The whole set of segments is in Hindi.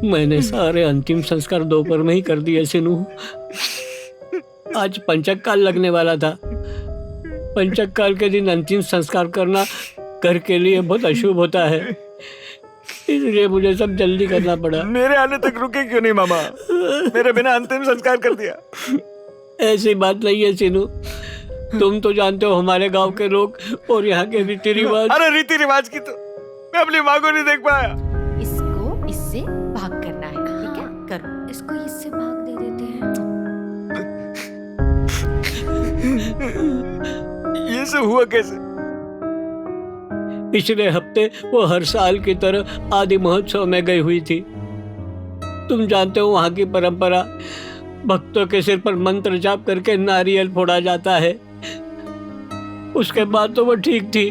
मैंने सारे अंतिम संस्कार दोपहर में ही कर दिए सिनू। आज पंचक काल लगने वाला था। पंचक काल के दिन अंतिम संस्कार करना घर के लिए बहुत अशुभ होता है, इसलिए मुझे सब जल्दी करना पड़ा। मेरे आने तक रुके क्यों नहीं मामा? मेरे बिना अंतिम संस्कार कर दिया। ऐसी बात नहीं है सिनू, तुम तो जानते हो हमारे गांव के लोग और यहाँ के रीति रिवाज। अरे रीति रिवाज की तो मैं अपनी माँ को नहीं देख पाया। इसको इससे भाग करना है, ठीक है? करो। इसको इससे भाग दे देते हैं। ये सब हुआ कैसे? पिछले हफ्ते वो हर साल की तरह आदि महोत्सव में गई हुई थी। तुम जानते हो वहाँ की परंपरा, भक्तों के सिर पर मंत्र जाप करके नारियल फोड़ा जाता है। उसके बाद तो वो ठीक थी,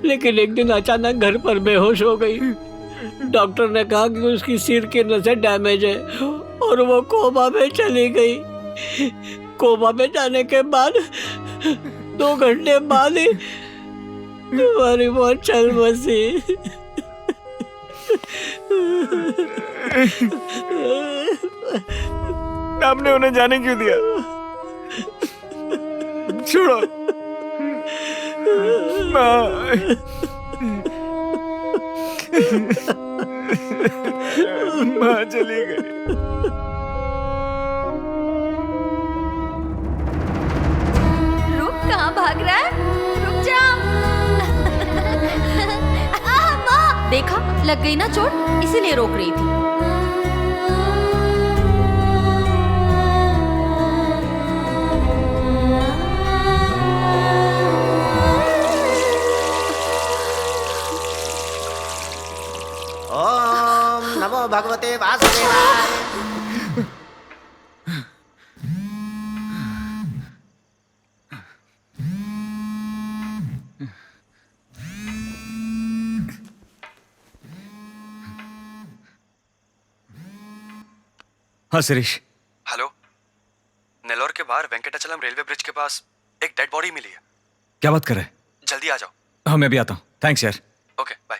लेकिन एक दिन अचानक घर पर बेहोश हो गई। डॉक्टर ने कहा कि उसकी सिर की नसें डैमेज है और वो कोमा में चली गई। कोमा में जाने के बाद 2 घंटे बाद ही तुम्हारी मौत चल बसी। आपने उन्हें जाने क्यों दिया? छोड़ो माँ। माँ चली गई। रुक, कहाँ भाग रहा है? रुक जा। माँ, देखा लग गई ना चोट, इसीलिए रोक रही थी। ओम नमो भगवते वासुदेवाय। हाँ शिरीष। हेलो, नेल्लोर के बाहर वेंकटाचलम रेलवे ब्रिज के पास एक डेड बॉडी मिली है। क्या बात कर रहे? जल्दी आ जाओ। हाँ मैं भी आता हूँ। थैंक्स यार। Okay bye.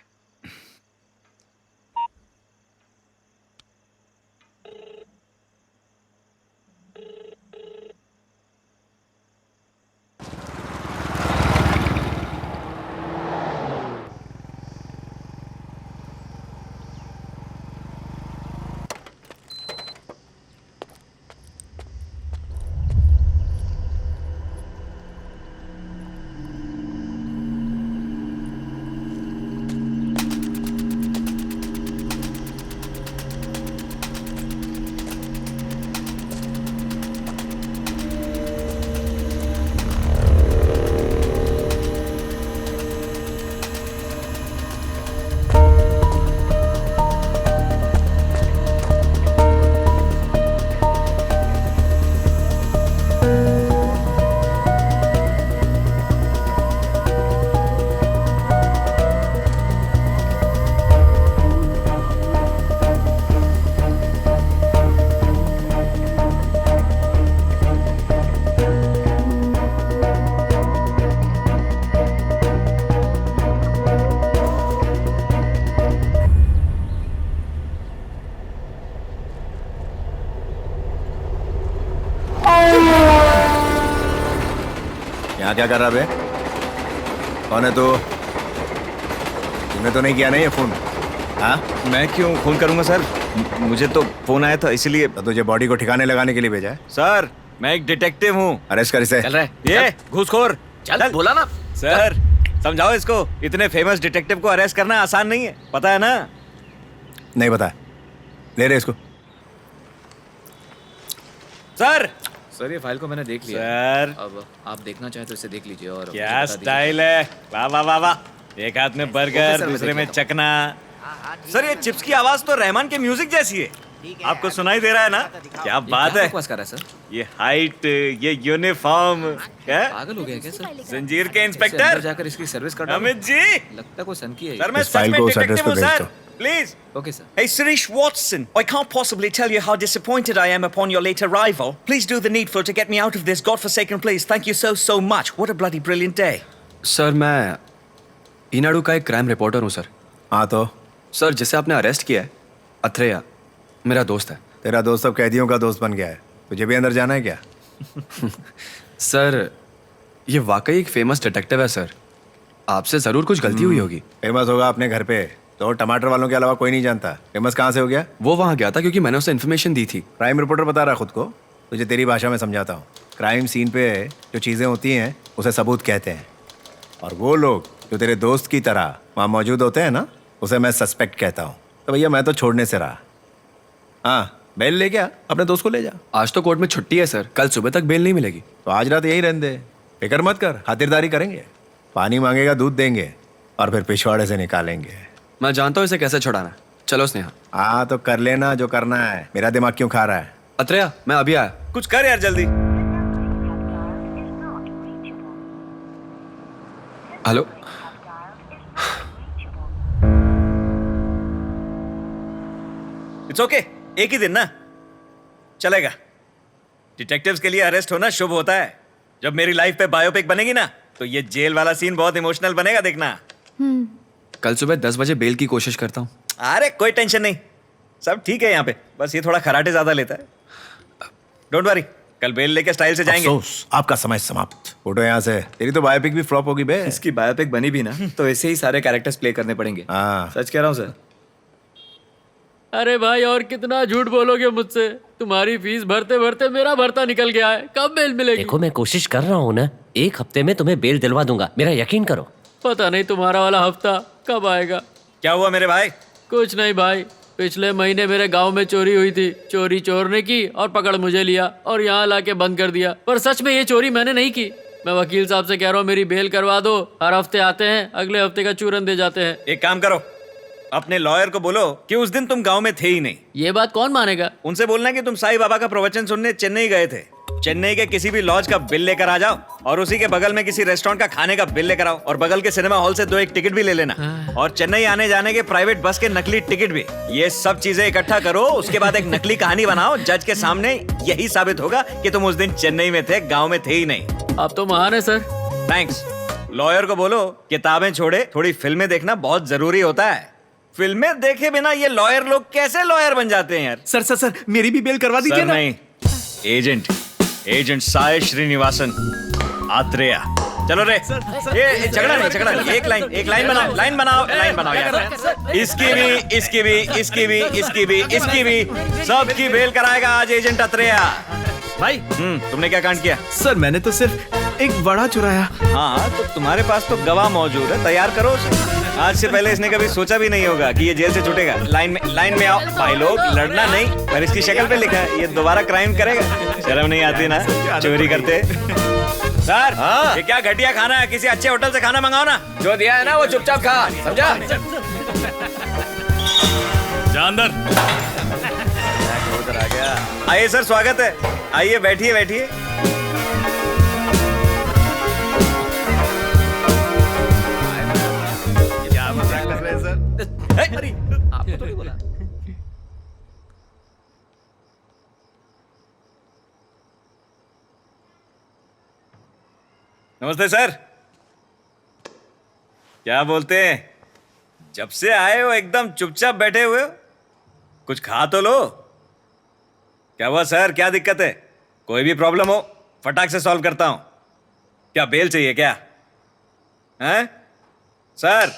यहाँ क्या कर रहा बे? कौन है तू? तूने तो नहीं किया नहीं ये फोन? हाँ मैं क्यों फोन करूंगा सर? मुझे तो फोन आया था इसीलिए। तो तुझे बॉडी को ठिकाने लगाने के लिए भेजा है? सर मैं एक डिटेक्टिव हूँ। अरेस्ट कर इसे। चल रहा है ये घूसखोर। चल बोला ना। सर समझाओ इसको, इतने फेमस डिटेक्टिव को अरेस्ट करना आसान नहीं है, पता है ना? नहीं पता। ले रहे इसको। सर सर ये फाइल को मैंने देख लिया। सर अब आप देखना चाहें तो इसे देख लीजिए और क्या मुझे बता दीजिए। स्टाइल है, वाह वाह वाह वाह। एक हाथ में ओके बर्गर सर, मैं दूसरे देख में लेता हूँ। चकना। सर ये चिप्स की आवाज तो रहमान के म्यूजिक जैसी है। आपको सुनाई दे रहा है ना? क्या ये बात क्या है। बकवास कर रहा है सर? ये हाइट, ये यूनिफॉर्म, क्या पागल हो गया क्या सर? जंजीर के इससे अंदर इंस्पेक्टर जाकर इसकी सर्विस कर डालो। अमित जी। लगता है कोई सन की है सर ये। मैं इस सच फाइल में को उस एड्रेस डिटेक्टिव पे हूँ भेज सर, दो। Please. Okay sir. Hey, Sirish Watson, I can't possibly tell you how disappointed I am upon your late arrival. Please do the needful to get me out of this godforsaken place. Thank you so much. What a bloody brilliant day. Sir मैं ईनाडू का एक क्राइम रिपोर्टर हूँ सर। हाँ तो सर जिसे आपने अरेस्ट किया है अथरेया मेरा दोस्त है। तेरा दोस्त अब कैदियों का दोस्त बन गया है, तुझे भी अंदर जाना है क्या? सर ये वाकई एक फेमस डिटेक्टिव है सर, आपसे जरूर कुछ गलती हुई होगी। फेमस होगा अपने घर पे, तो टमाटर वालों के अलावा कोई नहीं जानता। फेमस कहाँ से हो गया? वो वहाँ गया था क्योंकि मैंने उसे इन्फॉर्मेशन दी थी। क्राइम रिपोर्टर बता रहा खुद को, तुझे तेरी भाषा में समझाता हूँ। क्राइम सीन पे जो चीज़ें होती हैं उसे सबूत कहते हैं, और वो लोग जो तेरे दोस्त की तरह वहाँ मौजूद होते हैं ना, उसे मैं सस्पेक्ट कहता हूँ। तो भैया मैं तो छोड़ने से रहा। हाँ, बेल ले गया, अपने दोस्त को ले जा। आज तो कोर्ट में छुट्टी है सर, कल सुबह तक बेल नहीं मिलेगी। तो आज रात यही रहने दे, फिक्र मत कर, खातिरदारी करेंगे। पानी मांगेगा दूध देंगे, और फिर पिछवाड़े से निकालेंगे। मैं जानता हूँ इसे कैसे छुड़ाना है। चलो स्नेहा। हाँ तो कर लेना जो करना है, मेरा दिमाग क्यों खा रहा है? अथरेया मैं अभी आया। कुछ कर यार जल्दी। हेलो। इट्स ओके, एक ही दिन ना चलेगा। डिटेक्टिव्स के लिए अरेस्ट होना शुभ होता है। जब मेरी लाइफ पे बायोपिक बनेगी ना, तो ये जेल वाला सीन बहुत इमोशनल बनेगा, देखना। कल सुबह 10 बजे बेल की कोशिश करता हूँ। अरे कोई टेंशन नहीं, सब ठीक है यहाँ पे, बस ये थोड़ा खराटे ज्यादा लेता है। डोंट वरी, कल बेल लेके स्टाइल से जाएंगे। अफसोस, आपका समय समाप्त। फोटो यहाँ से। तेरी तो बायोपिक भी फ्लॉप होगी बे। इसकी बायोपिक बनी भी ना तो ऐसे ही सारे कैरेक्टर्स प्ले करने पड़ेंगे। हाँ। सच कह रहा हूँ सर। अरे भाई और कितना झूठ बोलोगे मुझसे? तुम्हारी फीस भरते भरते मेरा भरता निकल गया है, कब बेल मिलेगी? देखो मैं कोशिश कर रहा हूँ ना, 1 हफ्ते में तुम्हें बेल दिलवा दूंगा, मेरा यकीन करो। पता नहीं तुम्हारा वाला हफ्ता कब आएगा। क्या हुआ मेरे भाई? कुछ नहीं भाई, पिछले महीने मेरे गांव में चोरी हुई थी। चोरी चोर ने की और पकड़ मुझे लिया और यहाँ लाके बंद कर दिया। पर सच में ये चोरी मैंने नहीं की। मैं वकील साहब से कह रहा हूँ मेरी बेल करवा दो। हर हफ्ते आते हैं, अगले हफ्ते का चूरन दे जाते हैं। एक काम करो, अपने लॉयर को बोलो कि उस दिन तुम गांव में थे ही नहीं। ये बात कौन मानेगा? उनसे बोलना कि तुम साईं बाबा का प्रवचन सुनने चेन्नई गए थे। चेन्नई के किसी भी लॉज का बिल लेकर आ जाओ, और उसी के बगल में किसी रेस्टोरेंट का खाने का बिल लेकर आओ, और बगल के सिनेमा हॉल से 2 टिकट भी ले लेना, और चेन्नई आने जाने के प्राइवेट बस के नकली टिकट भी। ये सब चीजें इकट्ठा करो, उसके बाद एक नकली कहानी बनाओ। जज के सामने यही साबित होगा कि तुम उस दिन चेन्नई में थे, गाँव में थे ही नहीं। आप तो महान है सर। थैंक्स। लॉयर को बोलो किताबें छोड़े, थोड़ी फिल्में देखना बहुत जरूरी होता है। फिल्में देखे बिना ये लॉयर लोग कैसे लॉयर बन जाते हैं यार? सर मेरी भी बेल करवा दीजिए ना। नहीं, एजेंट साय श्रीनिवासन आत्रेया। चलो रे, ये झगड़ा नहीं, एक लाइन बनाओ यार। इसकी भी सबकी बेल कराएगा आज एजेंट आत्रेया। भाई तुमने क्या कांड किया? सर मैंने तो सिर्फ एक बड़ा चुराया। हाँ तो तुम्हारे पास तो गवाह मौजूद है, तैयार करो उसे। आज से पहले इसने कभी सोचा भी नहीं होगा कि ये जेल से छूटेगा। लाइन में आओ भाई लोग, लड़ना नहीं। पर इसकी शक्ल पे लिखा है ये दोबारा क्राइम करेगा। शर्म नहीं आती ना, चोरी करते। सर ये क्या घटिया खाना है, किसी अच्छे होटल से खाना मंगाओ ना। जो दिया है ना वो चुपचाप खा, समझा? जा अंदर। आ गया। आइए सर, स्वागत है। आइए बैठिए। आपको तो नहीं बोला। नमस्ते सर। क्या बोलते हैं? जब से आए हो एकदम चुपचाप बैठे हुए हो, कुछ खा तो लो। क्या हुआ सर, क्या दिक्कत है? कोई भी प्रॉब्लम हो फटाक से सॉल्व करता हूं। क्या बेल चाहिए क्या? हैं सर,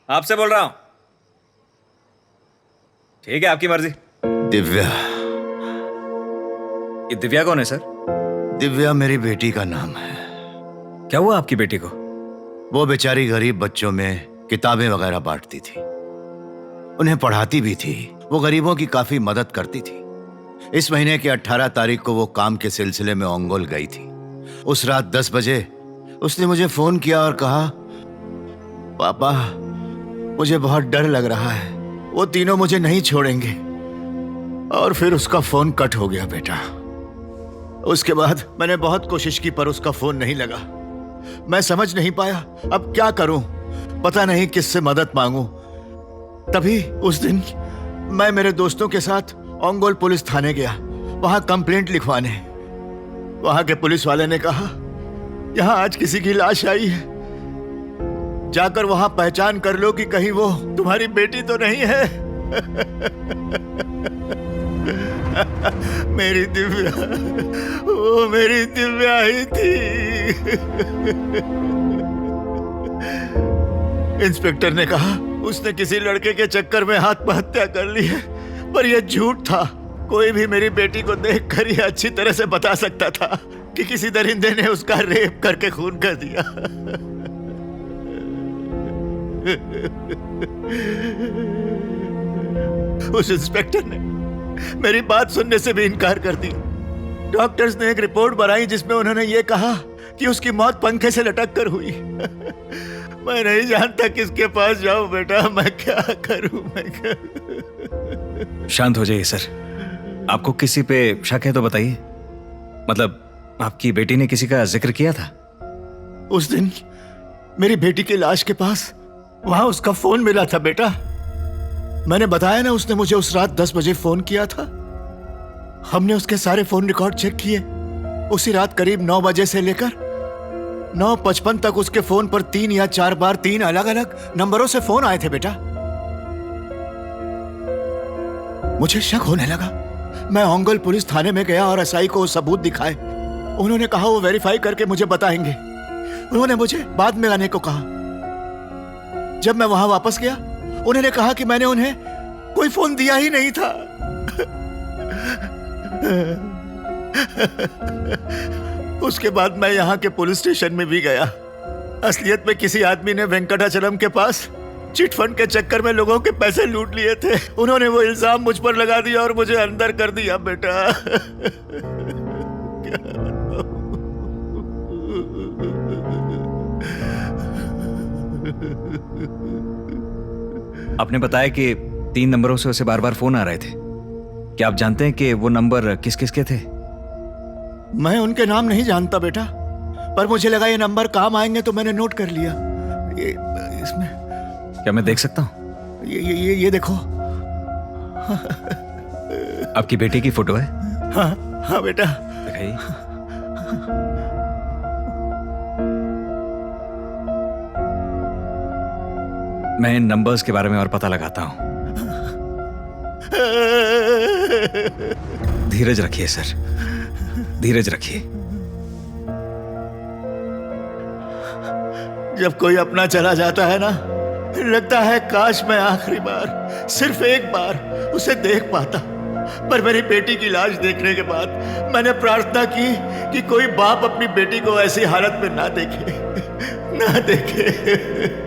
आपसे बोल रहा हूं। ठीक है, आपकी मर्जी। दिव्या। ये दिव्या कौन है सर? दिव्या मेरी बेटी का नाम है। क्या हुआ आपकी बेटी को? वो बेचारी गरीब बच्चों में किताबें वगैरह बांटती थी, उन्हें पढ़ाती भी थी। वो गरीबों की काफी मदद करती थी। इस महीने की 18 तारीख को वो काम के सिलसिले में ओंगोल गई थी। उस रात 10 बजे उसने मुझे फोन किया और कहा, पापा मुझे बहुत डर लग रहा है, वो तीनों मुझे नहीं छोड़ेंगे। और फिर उसका फोन कट हो गया बेटा। उसके बाद मैंने बहुत कोशिश की पर उसका फोन नहीं लगा। मैं समझ नहीं पाया अब क्या करूं, पता नहीं किससे मदद मांगूं। तभी उस दिन मैं मेरे दोस्तों के साथ ओंगोल पुलिस थाने गया, वहां कंप्लेंट लिखवाने। वहां के पुलिस वाले ने कहा, यहां आज किसी की लाश आई है, जाकर वहां पहचान कर लो कि कहीं वो तुम्हारी बेटी तो नहीं है। मेरी दिव्या, वो मेरी दिव्या ही थी। इंस्पेक्टर ने कहा उसने किसी लड़के के चक्कर में आत्महत्या कर ली है, पर यह झूठ था। कोई भी मेरी बेटी को देखकर यह अच्छी तरह से बता सकता था कि किसी दरिंदे ने उसका रेप करके खून कर दिया। उस इंस्पेक्टर ने मेरी बात सुनने से भी इनकार कर दी। डॉक्टर्स ने एक रिपोर्ट बनाई जिसमें उन्होंने ये कहा कि उसकी मौत पंखे से लटक कर हुई। मैं नहीं जानता किसके पास जाऊं बेटा, मैं क्या करूं, मैं क्या। शांत हो जाइए सर। आपको किसी पे शक है तो बताइए। मतलब आपकी बेटी ने किसी का जिक्र किया था? उस दिन मेरी बेटी की लाश के पास वहां उसका फोन मिला था बेटा। मैंने बताया ना, उसने मुझे उस रात 10 बजे फोन किया था। हमने उसके सारे फोन रिकॉर्ड चेक किए। उसी रात करीब 9 बजे से लेकर 9:55 तक उसके फोन पर 3 या 4 बार 3 अलग अलग नंबरों से फोन आए थे बेटा। मुझे शक होने लगा। मैं ओंगल पुलिस थाने में गया और एसआई को सबूत दिखाए। उन्होंने कहा वो वेरीफाई करके मुझे बताएंगे। उन्होंने मुझे बाद में आने को कहा। जब मैं वहां वापस गया, उन्होंने कहा कि मैंने उन्हें कोई फोन दिया ही नहीं था। उसके बाद मैं यहाँ के पुलिस स्टेशन में भी गया। असलियत में किसी आदमी ने वेंकटाचलम के पास चिट फंड के चक्कर में लोगों के पैसे लूट लिए थे। उन्होंने वो इल्जाम मुझ पर लगा दिया और मुझे अंदर कर दिया बेटा। आपने बताया कि 3 नंबरों से उसे बार बार फोन आ रहे थे। क्या आप जानते हैं कि वो नंबर किस किस के थे? मैं उनके नाम नहीं जानता बेटा, पर मुझे लगा ये नंबर काम आएंगे तो मैंने नोट कर लिया। ये इसमें क्या मैं देख सकता हूँ? ये देखो। आपकी बेटी की फोटो है? हाँ बेटा। दिखाइए। मैं इन नंबर्स के बारे में और पता लगाता हूं। धीरज रखिए सर, धीरज रखिए। जब कोई अपना चला जाता है ना, लगता है काश मैं आखिरी बार, सिर्फ एक बार उसे देख पाता। पर मेरी बेटी की लाश देखने के बाद मैंने प्रार्थना की कि कोई बाप अपनी बेटी को ऐसी हालत में ना देखे, ना देखे।